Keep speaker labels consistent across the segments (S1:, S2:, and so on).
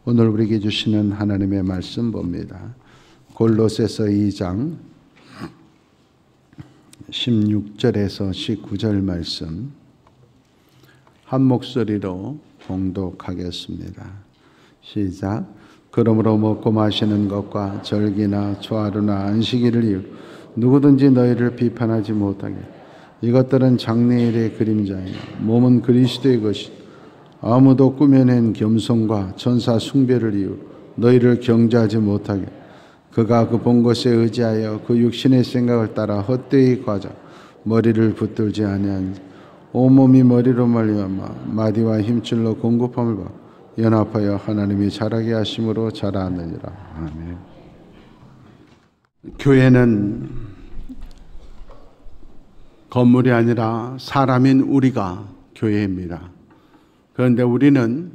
S1: 오늘 우리에게 주시는 하나님의 말씀 봅니다. 골로새서 2장 16절에서 19절 말씀 한 목소리로 봉독하겠습니다. 시작. 그러므로 먹고 마시는 것과 절기나 초하루나 안식일을 이유 누구든지 너희를 비판하지 못하게. 이것들은 장래일의 그림자이며 몸은 그리스도의 것이다. 아무도 꾸며낸 겸손과 천사 숭배를 이유 너희를 경주하지 못하게. 그가 그 본 것에 의지하여 그 육신의 생각을 따라 헛되이 과자 머리를 붙들지 아니하니 온몸이 머리로 말미암아 마디와 힘줄로 공급함을 받고 연합하여 하나님이 자라게 하심으로 자라느니라. 아멘. 교회는 건물이 아니라 사람인 우리가 교회입니다. 그런데 우리는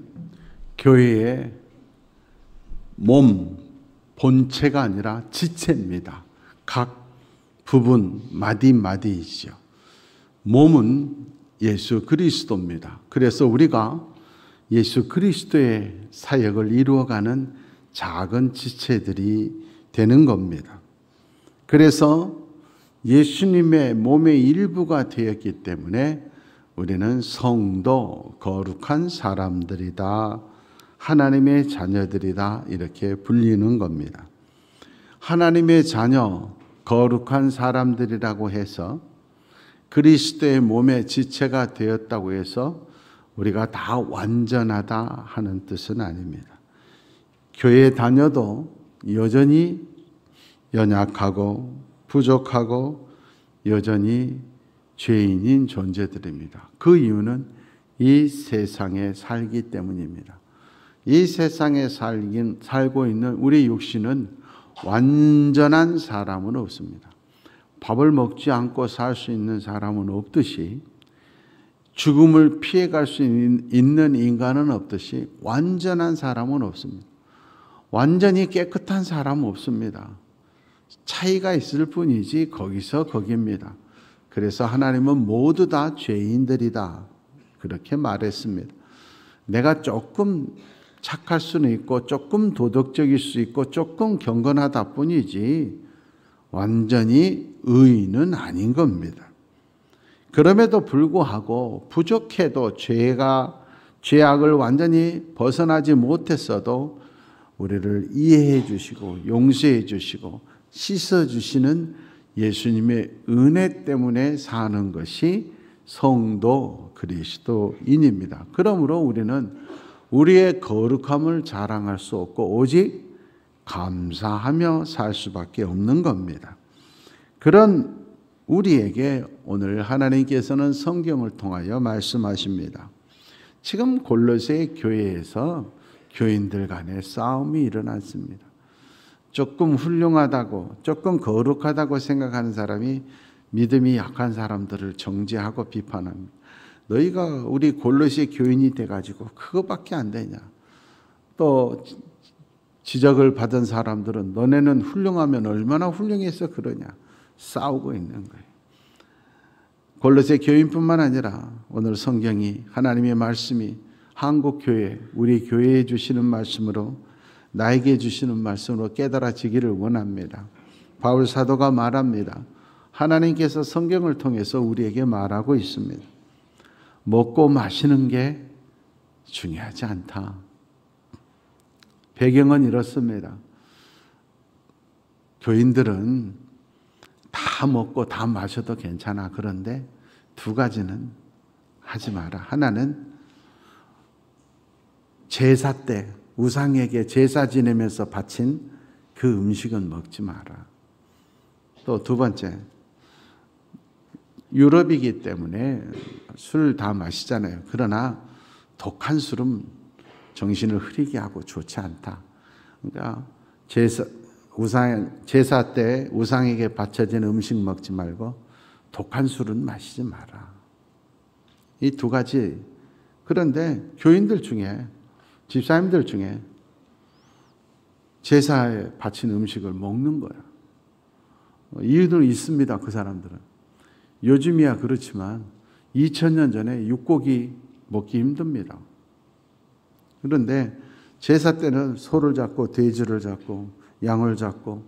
S1: 교회의 몸, 본체가 아니라 지체입니다. 각 부분, 마디마디이죠. 몸은 예수 그리스도입니다. 그래서 우리가 예수 그리스도의 사역을 이루어가는 작은 지체들이 되는 겁니다. 그래서 예수님의 몸의 일부가 되었기 때문에 우리는 성도, 거룩한 사람들이다, 하나님의 자녀들이다 이렇게 불리는 겁니다. 하나님의 자녀, 거룩한 사람들이라고 해서 그리스도의 몸의 지체가 되었다고 해서 우리가 다 완전하다 하는 뜻은 아닙니다. 교회 다녀도 여전히 연약하고 부족하고 여전히 죄인인 존재들입니다. 그 이유는 이 세상에 살기 때문입니다. 이 세상에 살고 있는 우리 육신은 완전한 사람은 없습니다. 밥을 먹지 않고 살 수 있는 사람은 없듯이 죽음을 피해갈 수 있는 인간은 없듯이 완전한 사람은 없습니다. 완전히 깨끗한 사람은 없습니다. 차이가 있을 뿐이지 거기서 거기입니다. 그래서 하나님은 모두 다 죄인들이다 그렇게 말했습니다. 내가 조금 착할 수는 있고 조금 도덕적일 수 있고 조금 경건하다 뿐이지 완전히 의인은 아닌 겁니다. 그럼에도 불구하고 부족해도 죄악을 완전히 벗어나지 못했어도 우리를 이해해 주시고 용서해 주시고 씻어 주시는 예수님의 은혜 때문에 사는 것이 성도 그리스도인입니다. 그러므로 우리는 우리의 거룩함을 자랑할 수 없고 오직 감사하며 살 수밖에 없는 겁니다. 그런 우리에게 오늘 하나님께서는 성경을 통하여 말씀하십니다. 지금 골로새 교회에서 교인들 간에 싸움이 일어났습니다. 조금 훌륭하다고 조금 거룩하다고 생각하는 사람이 믿음이 약한 사람들을 정죄하고 비판합니다. 너희가 우리 골로새 교인이 돼가지고 그거밖에 안 되냐. 또 지적을 받은 사람들은 너네는 훌륭하면 얼마나 훌륭해서 그러냐. 싸우고 있는 거예요. 골로새 교인뿐만 아니라 오늘 성경이 하나님의 말씀이 한국교회 우리 교회에 주시는 말씀으로 나에게 주시는 말씀으로 깨달아지기를 원합니다. 바울 사도가 말합니다. 하나님께서 성경을 통해서 우리에게 말하고 있습니다. 먹고 마시는 게 중요하지 않다. 배경은 이렇습니다. 교인들은 다 먹고 다 마셔도 괜찮아. 그런데 두 가지는 하지 마라. 하나는 제사 때 우상에게 제사 지내면서 바친 그 음식은 먹지 마라. 또 두 번째, 유럽이기 때문에 술 다 마시잖아요. 그러나 독한 술은 정신을 흐리게 하고 좋지 않다. 그러니까 제사 때 우상에게 바쳐진 음식 먹지 말고 독한 술은 마시지 마라. 이 두 가지. 그런데 교인들 중에 집사님들 중에 제사에 바친 음식을 먹는 거야. 이유도 있습니다. 그 사람들은. 요즘이야 그렇지만 2000년 전에 육고기 먹기 힘듭니다. 그런데 제사 때는 소를 잡고 돼지를 잡고 양을 잡고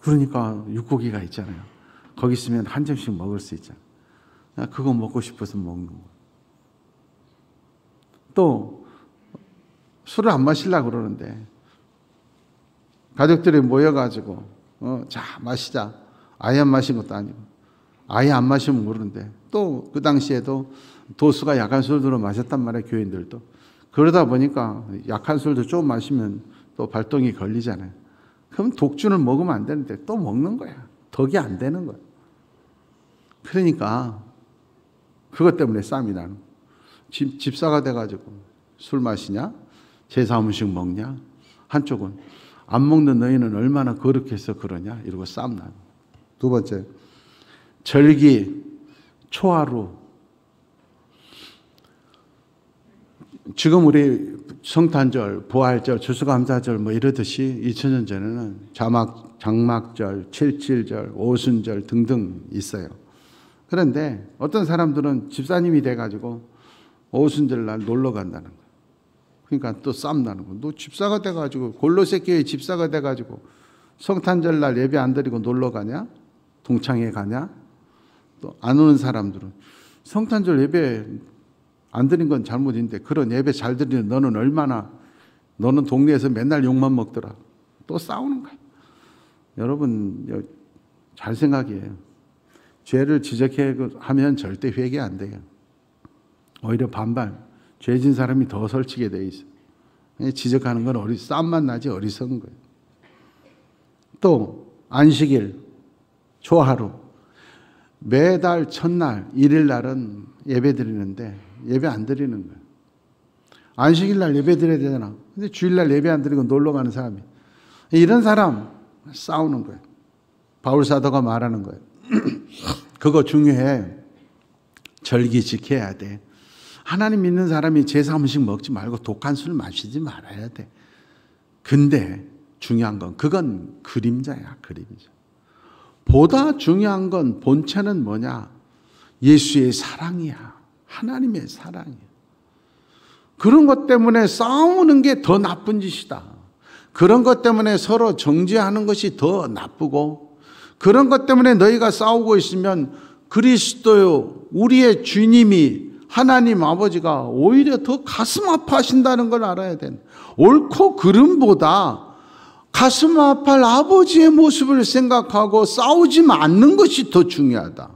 S1: 그러니까 육고기가 있잖아요. 거기 있으면 한 점씩 먹을 수 있잖아요. 그거 먹고 싶어서 먹는 거예요. 또 술을 안 마시려고 그러는데 가족들이 모여가지고 자 마시자. 아예 안 마신 것도 아니고 아예 안 마시면 모르는데 또 그 당시에도 도수가 약한 술들을 마셨단 말이에요. 교인들도. 그러다 보니까 약한 술도 좀 마시면 또 발동이 걸리잖아요. 그럼 독주는 먹으면 안 되는데 또 먹는 거야. 덕이 안 되는 거야. 그러니까 그것 때문에 싸움이 나는 거야. 집사가 돼가지고 술 마시냐? 제사 음식 먹냐? 한쪽은 안 먹는 너희는 얼마나 거룩해서 그러냐? 이러고 싸움 나는 거야. 두 번째, 절기, 초하루. 지금 우리 성탄절, 부활절, 추수감사절 뭐 이러듯이 2000년 전에는 장막절, 칠칠절, 오순절 등등 있어요. 그런데 어떤 사람들은 집사님이 돼가지고 오순절 날 놀러 간다는 거예요. 그러니까 또 싸움 나는 거예요. 너 집사가 돼가지고 골로새 교회 집사가 돼가지고 성탄절 날 예배 안 드리고 놀러 가냐? 동창회 가냐? 또 안 오는 사람들은 성탄절 예배 안 드린 건 잘못인데 그런 예배 잘 드리는 너는 동네에서 맨날 욕만 먹더라. 또 싸우는 거야. 여러분 잘 생각해요. 죄를 지적하면 절대 회개 안 돼요. 오히려 반발. 죄진 사람이 더 설치게 돼 있어. 지적하는 건 싸움만 나지 어리석은 거예요. 또 안식일, 초하루. 매달 첫날, 일일 날은 예배 드리는데 예배 안 드리는 거예요. 안식일 날 예배 드려야 되잖아. 근데 주일날 예배 안 드리고 놀러 가는 사람이. 이런 사람 싸우는 거예요. 바울 사도가 말하는 거예요. 그거 중요해. 절기 지켜야 돼. 하나님 믿는 사람이 제사 음식 먹지 말고 독한 술 마시지 말아야 돼. 근데 중요한 건 그건 그림자야. 그림자. 보다 중요한 건 본체는 뭐냐? 예수의 사랑이야. 하나님의 사랑이야. 그런 것 때문에 싸우는 게 더 나쁜 짓이다. 그런 것 때문에 서로 정죄하는 것이 더 나쁘고 그런 것 때문에 너희가 싸우고 있으면 그리스도요 우리의 주님이 하나님 아버지가 오히려 더 가슴 아파하신다는 걸 알아야 된다. 옳고 그름보다 가슴 아파할 아버지의 모습을 생각하고 싸우지 않는 것이 더 중요하다.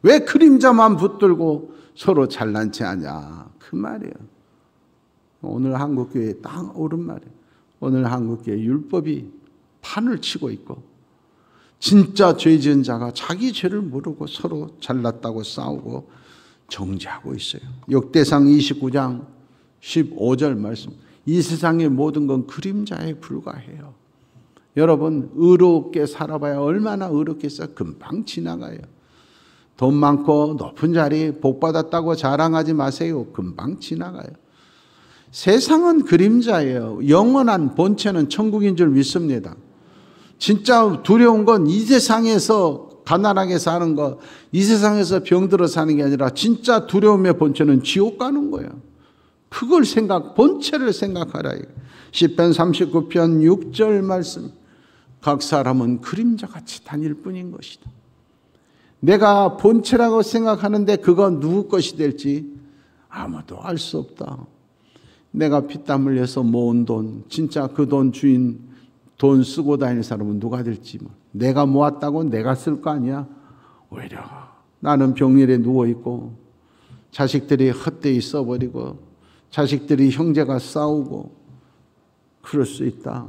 S1: 왜 그림자만 붙들고 서로 잘난 체 하냐. 그 말이에요. 오늘 한국교회에 딱 옳은 말이에요. 오늘 한국교회 율법이 판을 치고 있고 진짜 죄 지은 자가 자기 죄를 모르고 서로 잘났다고 싸우고 정죄하고 있어요. 역대상 29장 15절 말씀. 이 세상의 모든 건 그림자에 불과해요. 여러분 의롭게 살아봐야 얼마나 의롭겠어요. 금방 지나가요. 돈 많고 높은 자리 복 받았다고 자랑하지 마세요. 금방 지나가요. 세상은 그림자예요. 영원한 본체는 천국인 줄 믿습니다. 진짜 두려운 건 이 세상에서 가난하게 사는 것, 이 세상에서 병들어 사는 게 아니라 진짜 두려움의 본체는 지옥 가는 거예요. 그걸 본체를 생각하라. 시편 39편 6절 말씀. 각 사람은 그림자같이 다닐 뿐인 것이다. 내가 본체라고 생각하는데 그건 누구 것이 될지 아무도 알 수 없다. 내가 피땀 흘려서 모은 돈, 진짜 그 돈 주인, 돈 쓰고 다니는 사람은 누가 될지 내가 모았다고 내가 쓸 거 아니야. 오히려 나는 병일에 누워있고 자식들이 헛되이 써버리고 자식들이 형제가 싸우고 그럴 수 있다.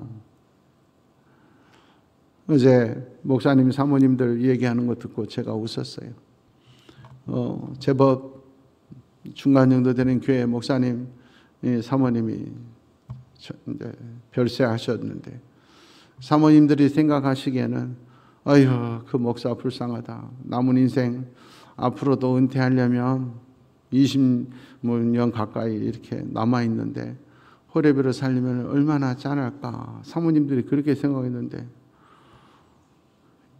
S1: 어제 목사님 사모님들 얘기하는 거 듣고 제가 웃었어요. 제법 중간 정도 되는 교회 목사님 사모님이 이제 별세하셨는데 사모님들이 생각하시기에는 아휴 그 목사 불쌍하다. 남은 인생 앞으로도 은퇴하려면 20년 가까이 이렇게 남아있는데 호레비로 살려면 얼마나 짠할까. 사모님들이 그렇게 생각했는데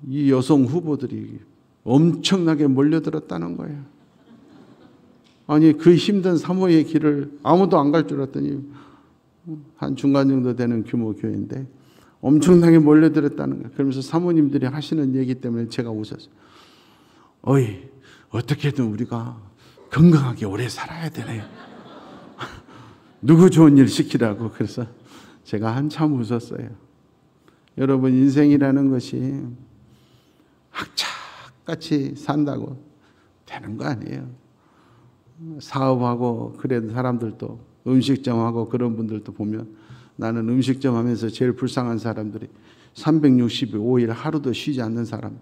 S1: 이 여성 후보들이 엄청나게 몰려들었다는 거예요. 아니 그 힘든 사모의 길을 아무도 안 갈 줄 알았더니 한 중간 정도 되는 규모 교회인데 엄청나게 몰려들었다는 거예요. 그러면서 사모님들이 하시는 얘기 때문에 제가 웃었어요. 어이, 어떻게든 우리가 건강하게 오래 살아야 되네. 누구 좋은 일 시키라고. 그래서 제가 한참 웃었어요. 여러분, 인생이라는 것이 학착같이 산다고 되는 거 아니에요. 사업하고 그래도 사람들도 음식점하고 그런 분들도 보면 나는 음식점 하면서 제일 불쌍한 사람들이 365일 하루도 쉬지 않는 사람,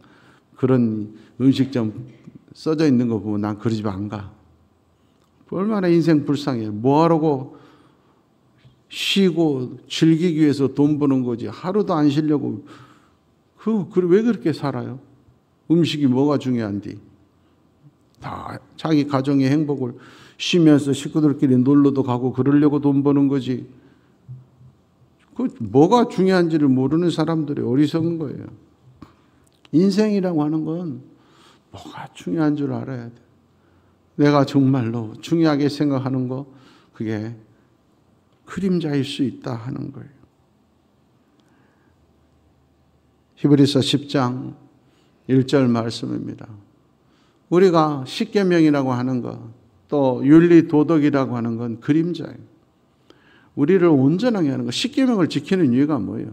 S1: 그런 음식점 써져 있는 거 보면 난 그 집 안 가. 얼마나 인생 불쌍해요. 뭐하라고 쉬고 즐기기 위해서 돈 버는 거지. 하루도 안 쉬려고. 왜 그렇게 살아요? 음식이 뭐가 중요한디? 다 자기 가정의 행복을 쉬면서 식구들끼리 놀러도 가고 그러려고 돈 버는 거지. 뭐가 중요한지를 모르는 사람들이 어리석은 거예요. 인생이라고 하는 건 뭐가 중요한 줄 알아야 돼. 내가 정말로 중요하게 생각하는 거, 그게 그림자일 수 있다 하는 거예요. 히브리서 10장 1절 말씀입니다. 우리가 십계명이라고 하는 것, 또 윤리 도덕이라고 하는 건 그림자예요. 우리를 온전하게 하는 것. 십계명을 지키는 이유가 뭐예요?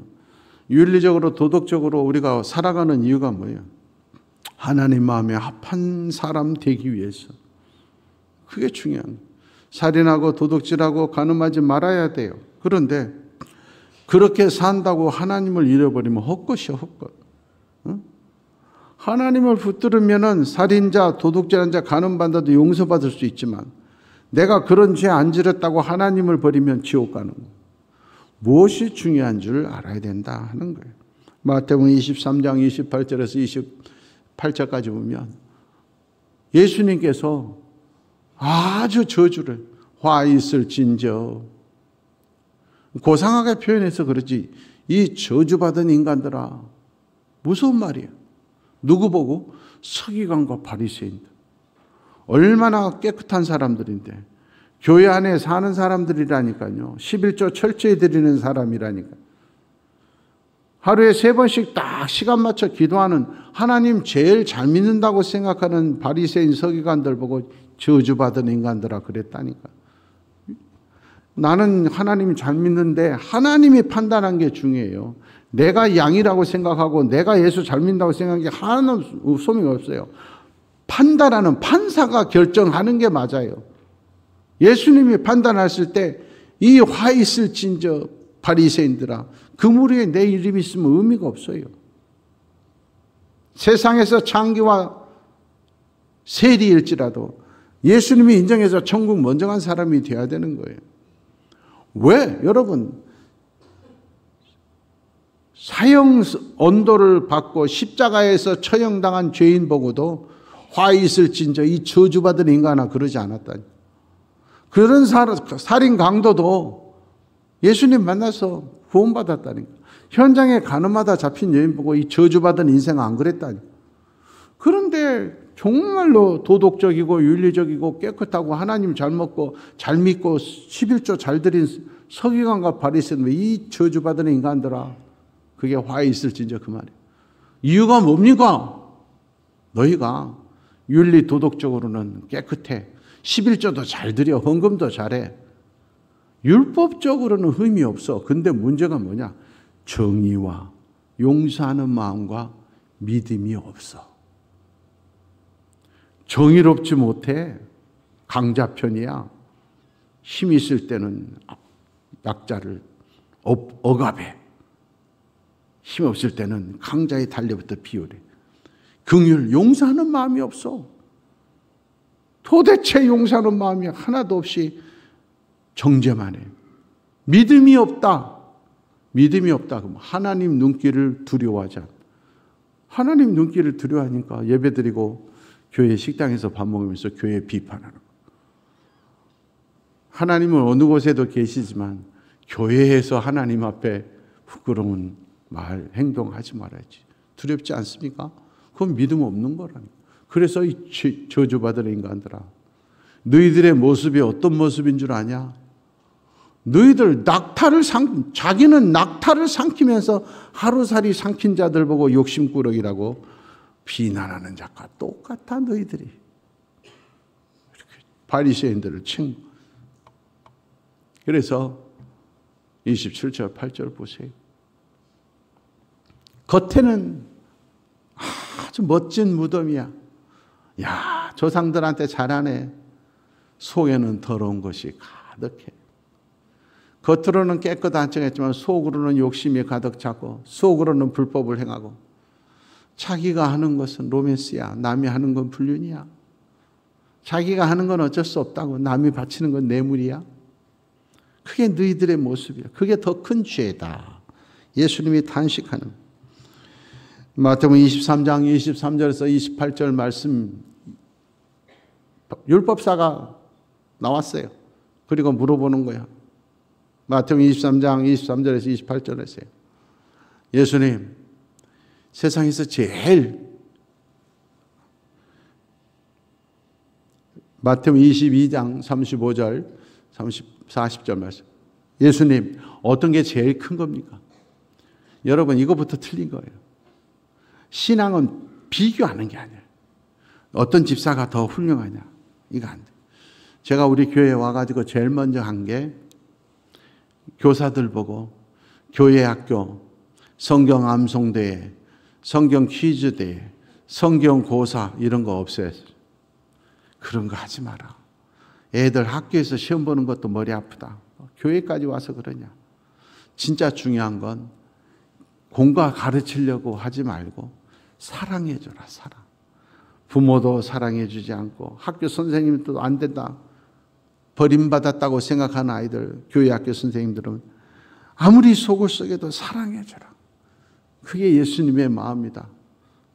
S1: 윤리적으로 도덕적으로 우리가 살아가는 이유가 뭐예요? 하나님 마음에 합한 사람 되기 위해서. 그게 중요한 거예요. 살인하고 도둑질하고 간음하지 말아야 돼요. 그런데 그렇게 산다고 하나님을 잃어버리면 헛것이야, 헛것. 응? 하나님을 붙들으면은 살인자, 도둑질한 자, 간음받아도 용서받을 수 있지만 내가 그런 죄 안 지렸다고 하나님을 버리면 지옥 가는 거예요. 무엇이 중요한 줄 알아야 된다 하는 거예요. 마태복음 23장 28절에서 28절까지 보면 예수님께서 아주 저주를 화 있을진저, 고상하게 표현해서 그러지, 이 저주받은 인간들아, 무서운 말이에요. 누구 보고? 서기관과 바리새인들. 얼마나 깨끗한 사람들인데, 교회 안에 사는 사람들이라니까요. 11조 철저히 드리는 사람이라니까. 하루에 3번씩 딱 시간 맞춰 기도하는, 하나님 제일 잘 믿는다고 생각하는 바리새인 서기관들 보고 저주받은 인간들아 그랬다니까. 나는 하나님 잘 믿는데 하나님이 판단한 게 중요해요. 내가 양이라고 생각하고 내가 예수 잘 믿는다고 생각하는 게 하나는 소용이 없어요. 판단하는 판사가 결정하는 게 맞아요. 예수님이 판단하실 때 이 화 있을진저 바리새인들아, 그 무리에 내 이름이 있으면 의미가 없어요. 세상에서 창기와 세리일지라도 예수님이 인정해서 천국 먼저 간 사람이 되어야 되는 거예요. 왜? 여러분, 사형 언도를 받고 십자가에서 처형당한 죄인 보고도 화 있을진저 이 저주받은 인간아 그러지 않았다니. 그런 살인 강도도 예수님 만나서 구원받았다니까. 현장에 가늠하다 잡힌 여인 보고 이 저주받은 인생 안 그랬다니. 그런데 정말로 도덕적이고 윤리적이고 깨끗하고 하나님 잘 먹고 잘 믿고 11조 잘 드린 서기관과 바리새인, 이 저주받은 인간들아, 그게 화 있을진저 그 말이에요. 이유가 뭡니까? 너희가 윤리 도덕적으로는 깨끗해. 11조도 잘 드려. 헌금도 잘해. 율법적으로는 의미 없어. 근데 문제가 뭐냐? 정의와 용서하는 마음과 믿음이 없어. 정의롭지 못해. 강자편이야. 힘 있을 때는 약자를 억압해. 힘 없을 때는 강자의 달려부터 비열해. 긍휼, 용서하는 마음이 없어. 도대체 용서하는 마음이 하나도 없이 정죄만 해. 믿음이 없다. 믿음이 없다. 그럼 하나님 눈길을 두려워하자. 하나님 눈길을 두려워하니까 예배드리고 교회 식당에서 밥 먹으면서 교회 비판하는 거예요. 하나님은 어느 곳에도 계시지만 교회에서 하나님 앞에 부끄러운 말, 행동하지 말아야지. 두렵지 않습니까? 그건 믿음 없는 거라니까. 그래서 이 저주받은 인간들아, 너희들의 모습이 어떤 모습인 줄 아냐? 너희들 자기는 낙타를 삼키면서 하루살이 삼킨 자들 보고 욕심꾸러기라고 비난하는 자가 똑같아 너희들이. 이렇게 바리새인들을 칭. 그래서 27절 8절 보세요. 겉에는 아주 멋진 무덤이야. 야, 조상들한테 잘하네. 속에는 더러운 것이 가득해. 겉으로는 깨끗하지만 속으로는 욕심이 가득 차고 속으로는 불법을 행하고 자기가 하는 것은 로맨스야. 남이 하는 건 불륜이야. 자기가 하는 건 어쩔 수 없다고. 남이 바치는 건 뇌물이야. 그게 너희들의 모습이야. 그게 더 큰 죄다. 예수님이 단식하는. 마태복음 23장 23절에서 28절 말씀, 율법사가 나왔어요. 그리고 물어보는 거야. 마태복음 23장 23절에서 28절에서요. 예수님, 세상에서 제일, 마태복음 22장 35절 40절 말씀. 예수님, 어떤 게 제일 큰 겁니까? 여러분, 이거부터 틀린 거예요. 신앙은 비교하는 게 아니에요. 어떤 집사가 더 훌륭하냐. 이거 안 돼. 제가 우리 교회에 와가지고 제일 먼저 한 게 교사들 보고 교회 학교, 성경 암송대회, 성경 퀴즈대회, 성경 고사 이런 거 없애서 그런 거 하지 마라. 애들 학교에서 시험 보는 것도 머리 아프다. 교회까지 와서 그러냐. 진짜 중요한 건 공과 가르치려고 하지 말고 사랑해줘라. 사랑. 부모도 사랑해주지 않고 학교 선생님도 안 된다. 버림받았다고 생각하는 아이들, 교회 학교 선생님들은 아무리 속을 썩여도 사랑해줘라. 그게 예수님의 마음이다.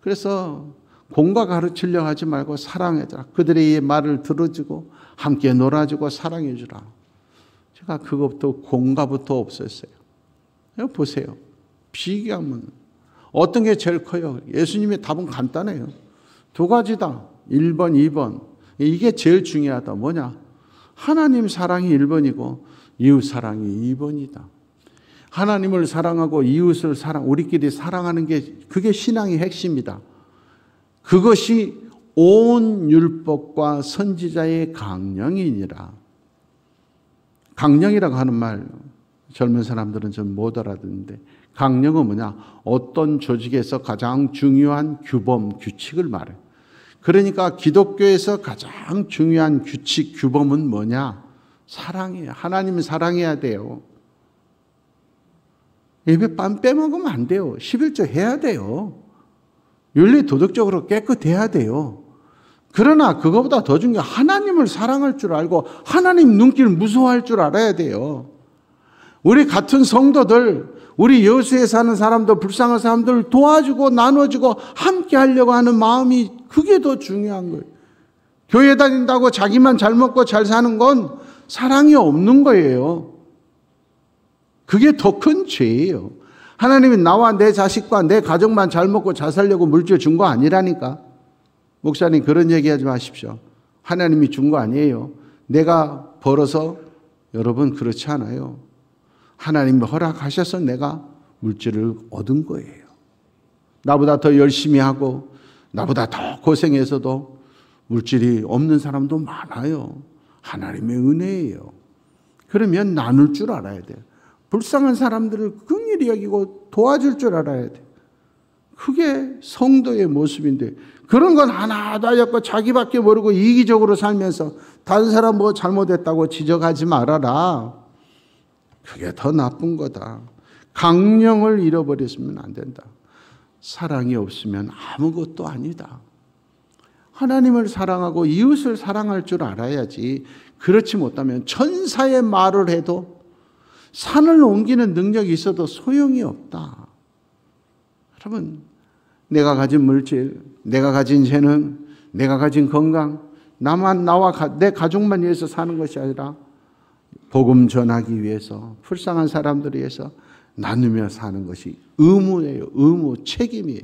S1: 그래서 공과 가르치려고 하지 말고 사랑해줘라. 그들의 말을 들어주고 함께 놀아주고 사랑해주라. 제가 그것부터 공과부터 없앴어요. 보세요. 비교하면 어떤 게 제일 커요? 예수님의 답은 간단해요. 두 가지다. 1번, 2번. 이게 제일 중요하다. 뭐냐? 하나님 사랑이 1번이고 이웃 사랑이 2번이다. 하나님을 사랑하고 이웃을 우리끼리 사랑하는 게 그게 신앙의 핵심이다. 그것이 온 율법과 선지자의 강령이니라. 강령이라고 하는 말 젊은 사람들은 좀 못 알아듣는데 강령은 뭐냐? 어떤 조직에서 가장 중요한 규범, 규칙을 말해요. 그러니까 기독교에서 가장 중요한 규칙, 규범은 뭐냐? 사랑이에요. 하나님을 사랑해야 돼요. 예배 반 빼먹으면 안 돼요. 11조 해야 돼요. 윤리 도덕적으로 깨끗해야 돼요. 그러나 그거보다 더 중요한 하나님을 사랑할 줄 알고 하나님 눈길 무서워할 줄 알아야 돼요. 우리 같은 성도들, 우리 여수에 사는 사람들, 불쌍한 사람들을 도와주고 나눠주고 함께 하려고 하는 마음이 그게 더 중요한 거예요. 교회 다닌다고 자기만 잘 먹고 잘 사는 건 사랑이 없는 거예요. 그게 더 큰 죄예요. 하나님이 나와 내 자식과 내 가족만 잘 먹고 잘 살려고 물질 준 거 아니라니까. 목사님 그런 얘기하지 마십시오. 하나님이 준 거 아니에요. 내가 벌어서 여러분 그렇지 않아요. 하나님이 허락하셔서 내가 물질을 얻은 거예요. 나보다 더 열심히 하고 나보다 더 고생해서도 물질이 없는 사람도 많아요. 하나님의 은혜예요. 그러면 나눌 줄 알아야 돼요. 불쌍한 사람들을 긍휼히 여기고 도와줄 줄 알아야 돼요. 그게 성도의 모습인데 그런 건 하나도 없고 자기밖에 모르고 이기적으로 살면서 다른 사람 뭐 잘못했다고 지적하지 말아라. 그게 더 나쁜 거다. 강령을 잃어버렸으면 안 된다. 사랑이 없으면 아무것도 아니다. 하나님을 사랑하고 이웃을 사랑할 줄 알아야지. 그렇지 못하면 천사의 말을 해도 산을 옮기는 능력이 있어도 소용이 없다. 여러분, 내가 가진 물질, 내가 가진 재능, 내가 가진 건강, 나와 내 가족만 위해서 사는 것이 아니라 복음 전하기 위해서, 불쌍한 사람들을 위해서 나누며 사는 것이 의무예요. 의무, 책임이에요.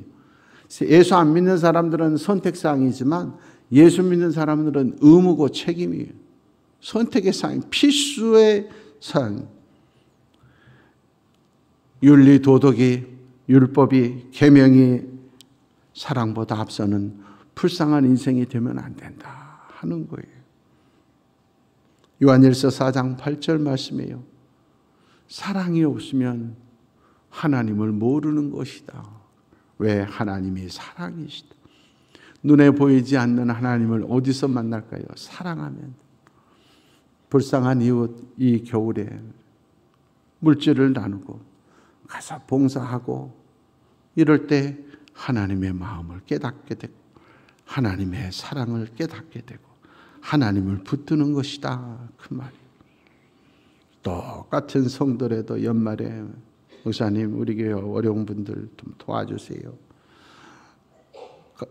S1: 예수 안 믿는 사람들은 선택사항이지만 예수 믿는 사람들은 의무고 책임이에요. 선택의 사항, 필수의 사랑. 윤리, 도덕이, 율법이, 계명이 사랑보다 앞서는 불쌍한 인생이 되면 안 된다 하는 거예요. 요한일서 4장 8절 말씀이에요. 사랑이 없으면 하나님을 모르는 것이다. 왜? 하나님이 사랑이시다. 눈에 보이지 않는 하나님을 어디서 만날까요? 사랑하면. 불쌍한 이웃 이 겨울에 물질을 나누고 가서 봉사하고 이럴 때 하나님의 마음을 깨닫게 되고 하나님의 사랑을 깨닫게 되고 하나님을 붙드는 것이다. 그 말이에요. 똑같은 성도라도 연말에 목사님 우리 교회 어려운 분들 좀 도와주세요.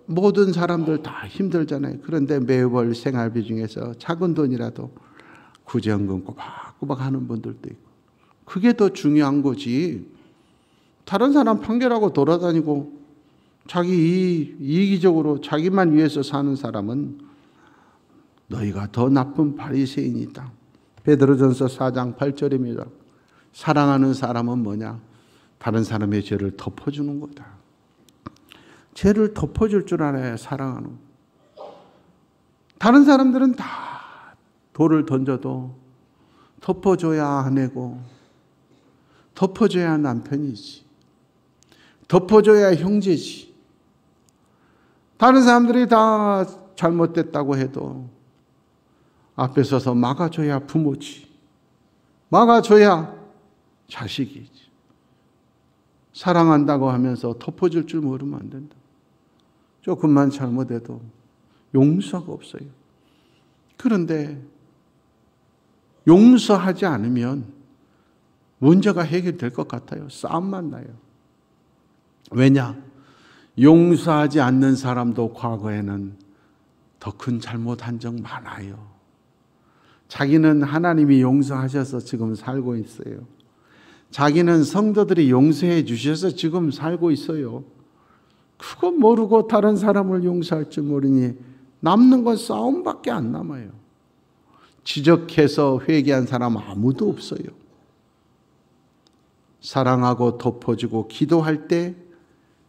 S1: 모든 사람들 다 힘들잖아요. 그런데 매월 생활비 중에서 작은 돈이라도 구제연금 꼬박꼬박 하는 분들도 있고 그게 더 중요한 거지. 다른 사람 판결하고 돌아다니고 자기 이기적으로 자기만 위해서 사는 사람은 너희가 더 나쁜 바리새인이다. 베드로전서 4장 8절입니다. 사랑하는 사람은 뭐냐? 다른 사람의 죄를 덮어주는 거다. 죄를 덮어줄 줄 알아야 사랑하는. 다른 사람들은 다 돌을 던져도 덮어줘야 아내고 덮어줘야 남편이지. 덮어줘야 형제지. 다른 사람들이 다 잘못됐다고 해도 앞에 서서 막아줘야 부모지. 막아줘야 자식이지. 사랑한다고 하면서 덮어줄 줄 모르면 안 된다. 조금만 잘못해도 용서가 없어요. 그런데 용서하지 않으면 문제가 해결될 것 같아요. 싸움만 나요. 왜냐? 용서하지 않는 사람도 과거에는 더 큰 잘못한 적 많아요. 자기는 하나님이 용서하셔서 지금 살고 있어요. 자기는 성도들이 용서해 주셔서 지금 살고 있어요. 그거 모르고 다른 사람을 용서할 줄 모르니 남는 건 싸움밖에 안 남아요. 지적해서 회개한 사람 아무도 없어요. 사랑하고 덮어주고 기도할 때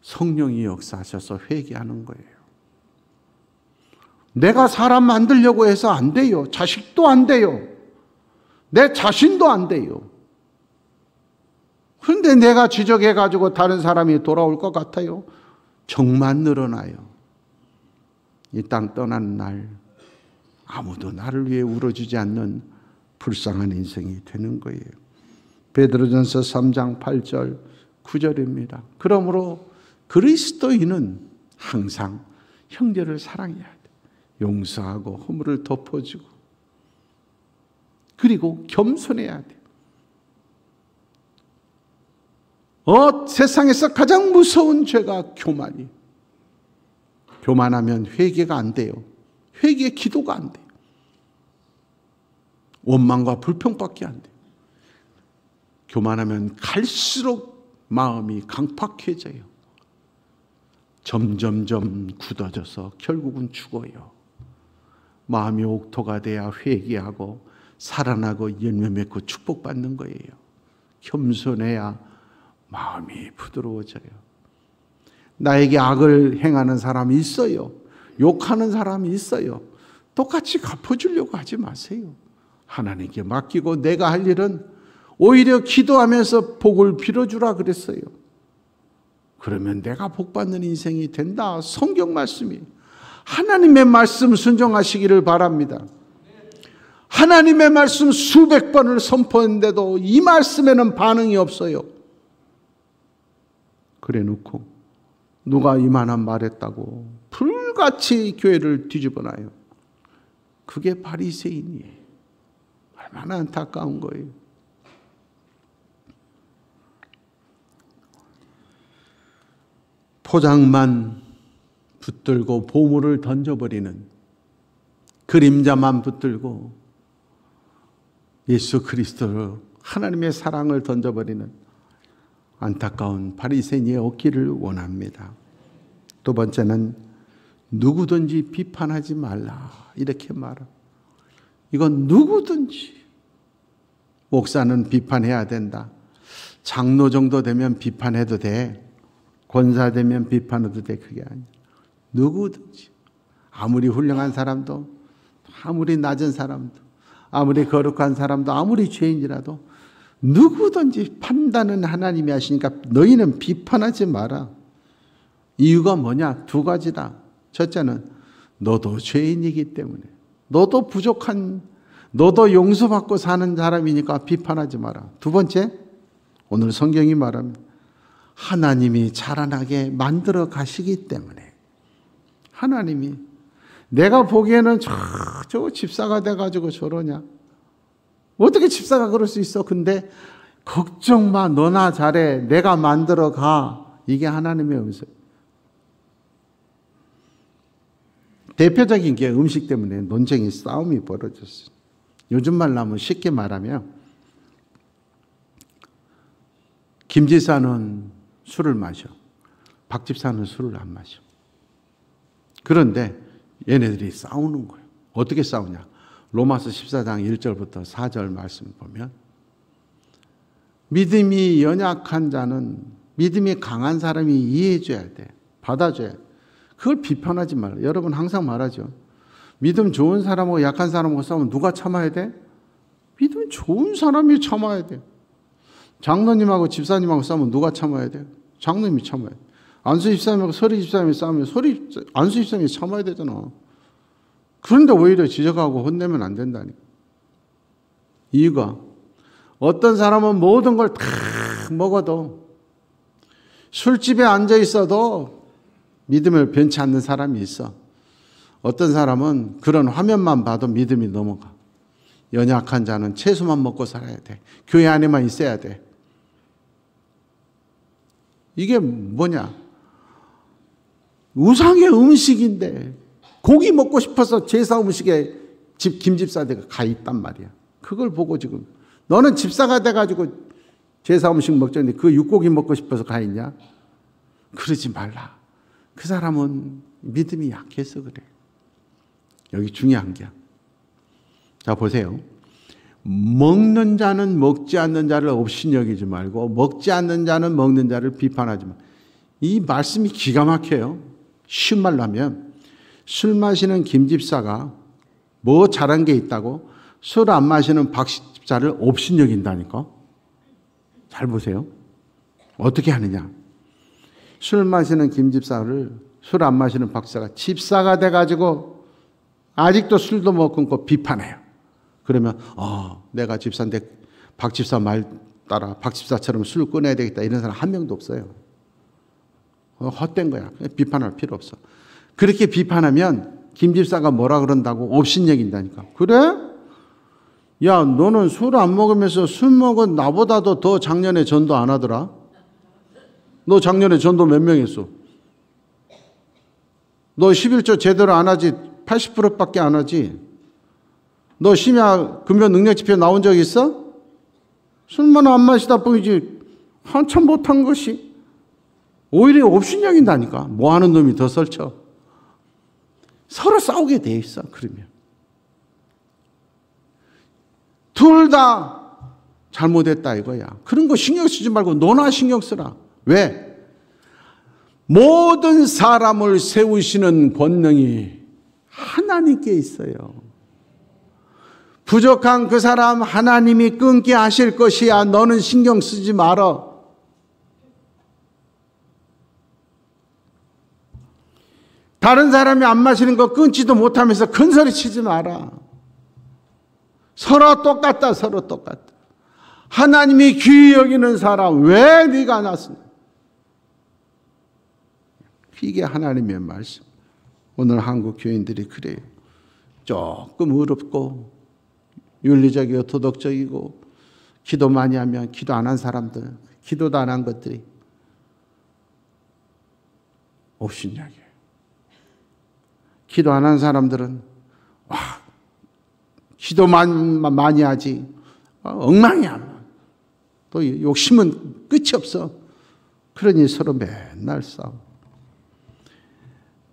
S1: 성령이 역사하셔서 회개하는 거예요. 내가 사람 만들려고 해서 안 돼요. 자식도 안 돼요. 내 자신도 안 돼요. 그런데 내가 지적해가지고 다른 사람이 돌아올 것 같아요. 정만 늘어나요. 이 땅 떠나는 날 아무도 나를 위해 울어주지 않는 불쌍한 인생이 되는 거예요. 베드로전서 3장 8절 9절입니다. 그러므로 그리스도인은 항상 형제를 사랑해야 돼. 용서하고 허물을 덮어주고 그리고 겸손해야 돼. 세상에서 가장 무서운 죄가 교만이. 교만하면 회개가 안 돼요. 회개 기도가 안 돼요. 원망과 불평밖에 안 돼요. 교만하면 갈수록 마음이 강팍해져요. 점점점 굳어져서 결국은 죽어요. 마음이 옥토가 돼야 회개하고 살아나고 열매 맺고 축복받는 거예요. 겸손해야 마음이 부드러워져요. 나에게 악을 행하는 사람이 있어요. 욕하는 사람이 있어요. 똑같이 갚아주려고 하지 마세요. 하나님께 맡기고 내가 할 일은 오히려 기도하면서 복을 빌어주라 그랬어요. 그러면 내가 복받는 인생이 된다. 성경 말씀이. 하나님의 말씀 순종하시기를 바랍니다. 하나님의 말씀 수백 번을 선포했는데도 이 말씀에는 반응이 없어요. 그래 놓고 누가 이만한 말했다고 불같이 교회를 뒤집어놔요. 그게 바리새인이에요. 얼마나 안타까운 거예요. 포장만 붙들고 보물을 던져버리는, 그림자만 붙들고 예수 그리스도로 하나님의 사랑을 던져버리는 안타까운 바리새인이 없기를 원합니다. 두 번째는 누구든지 비판하지 말라 이렇게 말합니다. 이건 누구든지 목사는 비판해야 된다. 장로 정도 되면 비판해도 돼. 권사 되면 비판해도 돼. 그게 아니야. 누구든지 아무리 훌륭한 사람도, 아무리 낮은 사람도, 아무리 거룩한 사람도, 아무리 죄인이라도 누구든지 판단은 하나님이 하시니까 너희는 비판하지 마라. 이유가 뭐냐? 두 가지다. 첫째는 너도 죄인이기 때문에, 너도 부족한, 너도 용서받고 사는 사람이니까 비판하지 마라. 두 번째, 오늘 성경이 말합니다. 하나님이 자라나게 만들어 가시기 때문에. 하나님이, 내가 보기에는 저 집사가 돼가지고 저러냐? 어떻게 집사가 그럴 수 있어? 근데 걱정 마, 너나 잘해, 내가 만들어 가. 이게 하나님의 음성. 대표적인 게 음식 때문에 논쟁이, 싸움이 벌어졌어요. 요즘 말로 하면, 쉽게 말하면 김 지사는 술을 마셔, 박 집사는 술을 안 마셔. 그런데 얘네들이 싸우는 거예요. 어떻게 싸우냐? 로마서 14장 1절부터 4절 말씀 보면, 믿음이 연약한 자는 믿음이 강한 사람이 이해해줘야 돼. 받아줘야 돼. 그걸 비판하지 말라. 여러분 항상 말하죠. 믿음 좋은 사람하고 약한 사람하고 싸우면 누가 참아야 돼? 믿음 좋은 사람이 참아야 돼. 장로님하고 집사님하고 싸우면 누가 참아야 돼? 장로님이 참아야 돼. 안수 집사님하고 서리 집사님이 싸우면 안수 집사님이 참아야 되잖아. 그런데 오히려 지적하고 혼내면 안 된다니까. 이유가, 어떤 사람은 모든 걸 다 먹어도, 술집에 앉아 있어도 믿음을 변치 않는 사람이 있어. 어떤 사람은 그런 화면만 봐도 믿음이 넘어가. 연약한 자는 채소만 먹고 살아야 돼. 교회 안에만 있어야 돼. 이게 뭐냐? 우상의 음식인데 고기 먹고 싶어서 제사 음식에 김 집사가 가 있단 말이야. 그걸 보고 지금 너는 집사가 돼가지고 제사 음식 먹자는데 그 육고기 먹고 싶어서 가 있냐? 그러지 말라. 그 사람은 믿음이 약해서 그래. 여기 중요한 게, 자 보세요. 먹는 자는 먹지 않는 자를 업신여기지 말고 먹지 않는 자는 먹는 자를 비판하지 마. 이 말씀이 기가 막혀요. 쉬운 말로 하면, 술 마시는 김 집사가 뭐 잘한 게 있다고 술 안 마시는 박 집사를 업신여긴다니까. 잘 보세요. 어떻게 하느냐? 술 마시는 김 집사를 술 안 마시는 박 집사가 집사가 돼가지고 아직도 술도 못 끊고 비판해요. 그러면 내가 집사인데 박 집사 말 따라 박 집사처럼 술 끊어야 되겠다, 이런 사람 한 명도 없어요. 헛된 거야. 비판할 필요 없어. 그렇게 비판하면 김 집사가 뭐라 그런다고? 업신여긴다니까. 그래? 야, 너는 술 안 먹으면서 술 먹은 나보다도 더 작년에 전도 안 하더라. 너 작년에 전도 몇 명 했어? 너 11조 제대로 안 하지? 80%밖에 안 하지? 너 심야 금요 능력 집회 나온 적 있어? 술만 안 마시다 보이지 한참 못한 것이. 오히려 업신여긴다니까. 뭐 하는 놈이 더 설쳐. 서로 싸우게 돼 있어. 그러면 둘 다 잘못했다 이거야. 그런 거 신경 쓰지 말고 너나 신경 쓰라. 왜? 모든 사람을 세우시는 권능이 하나님께 있어요. 부족한 그 사람 하나님이 끊게 하실 것이야. 너는 신경 쓰지 마라. 다른 사람이 안 마시는 거 끊지도 못하면서 큰 소리 치지 마라. 서로 똑같다. 서로 똑같다. 하나님이 귀히 여기는 사람 왜 네가 났으냐. 이게 하나님의 말씀. 오늘 한국 교인들이 그래요. 조금 어렵고 윤리적이고 도덕적이고 기도 많이 하면 기도 안 한 사람들, 기도도 안 한 것들이 업신여겨요. 기도 안 한 사람들은 기도 많이 하지 엉망이야. 또 욕심은 끝이 없어. 그러니 서로 맨날 싸워.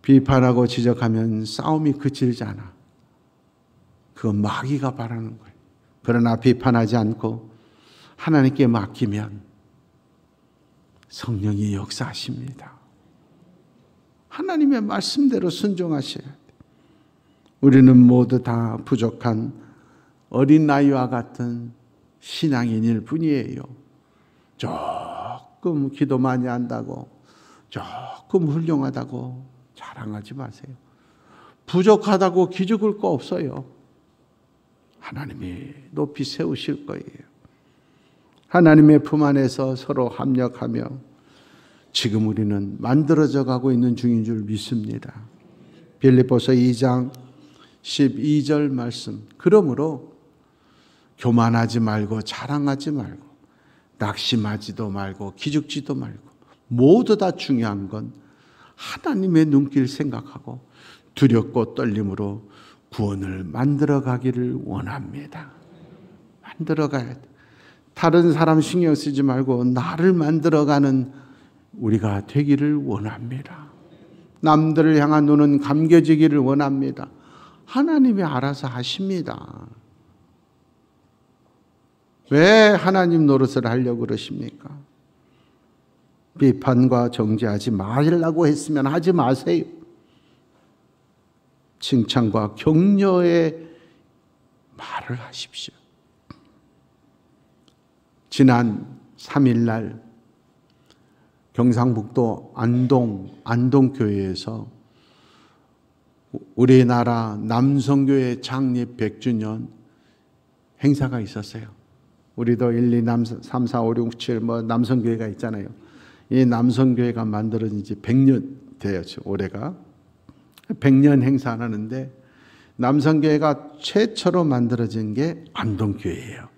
S1: 비판하고 지적하면 싸움이 그치지 않아. 그건 마귀가 바라는 거예요. 그러나 비판하지 않고 하나님께 맡기면 성령이 역사하십니다. 하나님의 말씀대로 순종하셔야 돼요. 우리는 모두 다 부족한 어린아이와 같은 신앙인일 뿐이에요. 조금 기도 많이 한다고, 조금 훌륭하다고 자랑하지 마세요. 부족하다고 기죽을 거 없어요. 하나님이 높이 세우실 거예요. 하나님의 품 안에서 서로 합력하며 지금 우리는 만들어져 가고 있는 중인 줄 믿습니다. 빌립보서 2장 12절 말씀. 그러므로 교만하지 말고 자랑하지 말고 낙심하지도 말고 기죽지도 말고 모두 다 중요한 건 하나님의 눈길 생각하고 두렵고 떨림으로 구원을 만들어 가기를 원합니다. 만들어 가야 돼. 다른 사람 신경 쓰지 말고 나를 만들어 가는 우리가 되기를 원합니다. 남들을 향한 눈은 감겨지기를 원합니다. 하나님이 알아서 하십니다. 왜 하나님 노릇을 하려고 그러십니까? 비판과 정죄하지 말라고 했으면 하지 마세요. 칭찬과 격려의 말을 하십시오. 지난 3일 날 경상북도 안동교회에서 우리나라 남성교회 창립 100주년 행사가 있었어요. 우리도 1, 2, 3, 4, 5, 6, 7 남성교회가 있잖아요. 이 남성교회가 만들어진 지 100년 되었죠. 올해가 100년 행사를 하는데 남성교회가 최초로 만들어진 게 안동교회예요.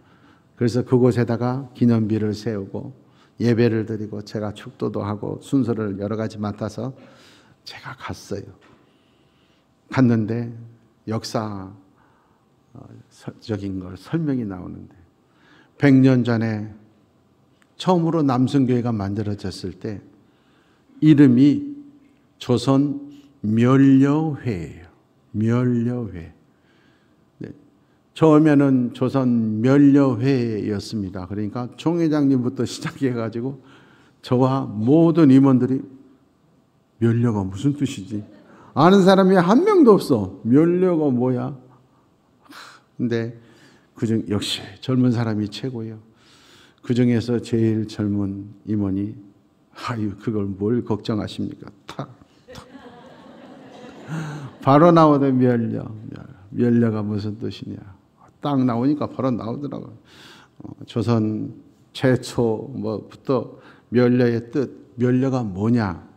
S1: 그래서 그곳에다가 기념비를 세우고 예배를 드리고 제가 축도도 하고 순서를 여러 가지 맡아서 제가 갔어요. 갔는데 역사적인 걸 설명이 나오는데 100년 전에 처음으로 남성교회가 만들어졌을 때 이름이 조선 멸려회예요. 멸려회. 네. 처음에는 조선 멸려회였습니다. 그러니까 총회장님부터 시작해가지고 저와 모든 임원들이 멸려가 무슨 뜻이지? 아는 사람이 한 명도 없어. 멸려가 뭐야? 근데 그중 역시 젊은 사람이 최고예요. 그 중에서 제일 젊은 임원이 아유 그걸 뭘 걱정하십니까? 탁. 바로 나오던 멸려가 무슨 뜻이냐? 딱 나오니까 바로 나오더라고요. 조선 최초 뭐부터 멸려의 뜻, 멸려가 뭐냐?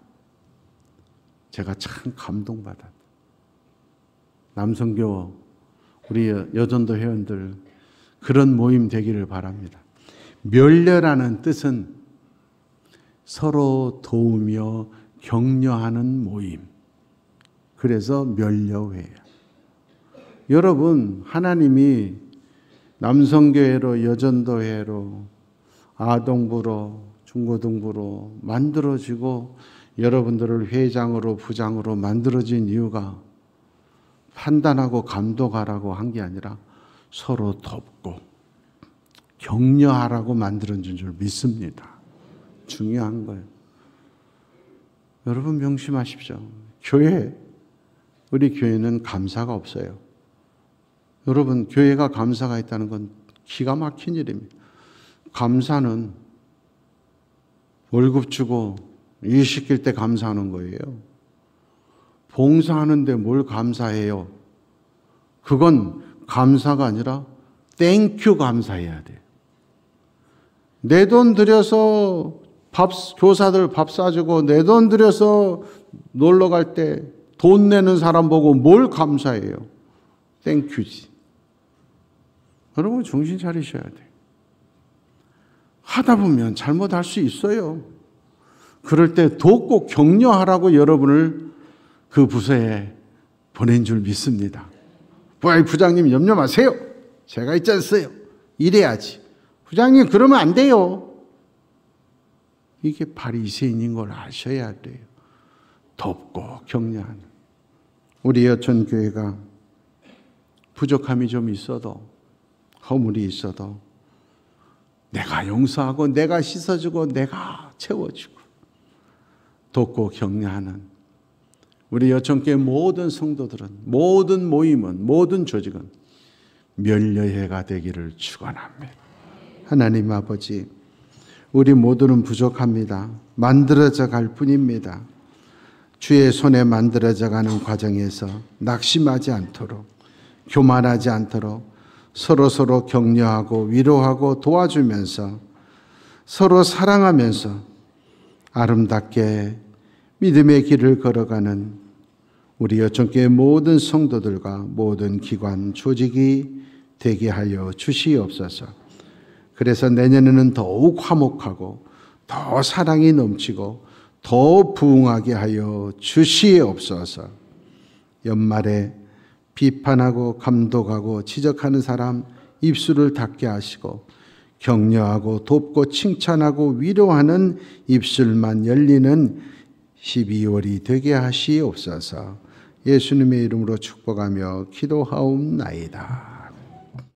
S1: 제가 참 감동받았다. 남성교 우리 여전도 회원들 그런 모임 되기를 바랍니다. 멸려라는 뜻은 서로 도우며 격려하는 모임. 그래서 멸려회예요. 여러분, 하나님이 남성교회로 여전도회로 아동부로 중고등부로 만들어지고 여러분들을 회장으로 부장으로 만들어진 이유가 판단하고 감독하라고 한 게 아니라 서로 돕고 격려하라고 만들어진 줄 믿습니다. 중요한 거예요. 여러분 명심하십시오. 우리 교회는 감사가 없어요. 여러분 교회가 감사가 있다는 건 기가 막힌 일입니다. 감사는 월급 주고 일 시킬 때 감사하는 거예요. 봉사하는데 뭘 감사해요? 그건 감사가 아니라 땡큐 감사해야 돼요. 내 돈 들여서 교사들 밥 사주고 내 돈 들여서 놀러 갈 때 돈 내는 사람 보고 뭘 감사해요? 땡큐지. 여러분 정신 차리셔야 돼요. 하다 보면 잘못할 수 있어요. 그럴 때 돕고 격려하라고 여러분을 그 부서에 보낸 줄 믿습니다. 부장님 염려 마세요. 제가 있지 않았어요. 이래야지. 부장님 그러면 안 돼요. 이게 바리새인인 걸 아셔야 돼요. 돕고 격려하는. 우리 여천교회가 부족함이 좀 있어도 허물이 있어도 내가 용서하고 내가 씻어주고 내가 채워주고 돕고 격려하는 우리 여천교회 모든 성도들은, 모든 모임은, 모든 조직은 멸려회가 되기를 축원합니다. 하나님 아버지, 우리 모두는 부족합니다. 만들어져 갈 뿐입니다. 주의 손에 만들어져 가는 과정에서 낙심하지 않도록, 교만하지 않도록 서로 격려하고 위로하고 도와주면서 서로 사랑하면서 아름답게 믿음의 길을 걸어가는 우리 여천교회 모든 성도들과 모든 기관, 조직이 되게 하여 주시옵소서. 그래서 내년에는 더욱 화목하고 더 사랑이 넘치고 더 부흥하게 하여 주시옵소서. 연말에 비판하고 감독하고 지적하는 사람 입술을 닫게 하시고 격려하고 돕고 칭찬하고 위로하는 입술만 열리는 12월이 되게 하시옵소서. 예수님의 이름으로 축복하며 기도하옵나이다.